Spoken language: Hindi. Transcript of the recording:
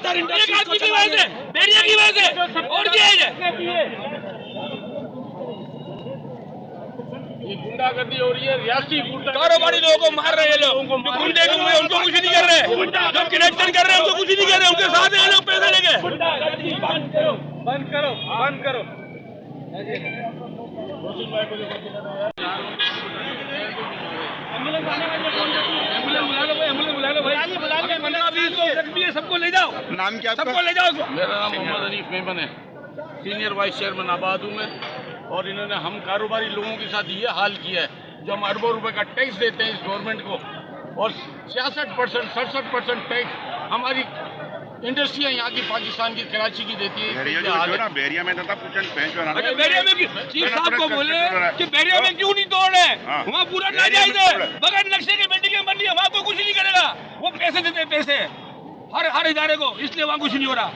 आदमी की वजह से, बैरिया की वजह से और क्या है? ये गुंडागर्दी हो रही है, रियासती गुंडा कारोबारी लोगों को मार रहे हैं लोग, जो गुंडे हुए उनको कुछ नहीं कर रहे, जो कनेक्शन कर रहे हैं उनको कुछ नहीं कर रहे, उनके साथ हैं लोग पैसे लेके। बंद करो, बंद करो, बंद करो। सबको ले जाओ, नाम क्या सबको ले जाओ। मेरा नाम मोहम्मद हनीफ मेमन है, सीनियर वाइस चेयरमैन आबाद हूँ मैं। और इन्होंने हम कारोबारी लोगों के साथ ये हाल किया है, जो हम अरबों रुपए का टैक्स देते हैं इस गवर्नमेंट को, और 66%, 67% टैक्स हमारी इंडस्ट्रियाँ यहाँ की पाकिस्तान की कराची की देती है। बैरिया में था अच्छा, बैरिया में चीफ साहब को बोले कि बैरिया में क्यों नहीं तोड़ रहे, वहाँ पूरा नाजायज है, बगैर नक्शे के बिल्डिंगें बन रही है, वहाँ कोई कुछ नहीं करेगा, वो पैसे देते हैं पैसे हर इदारे को, इसलिए वहाँ कुछ नहीं हो रहा।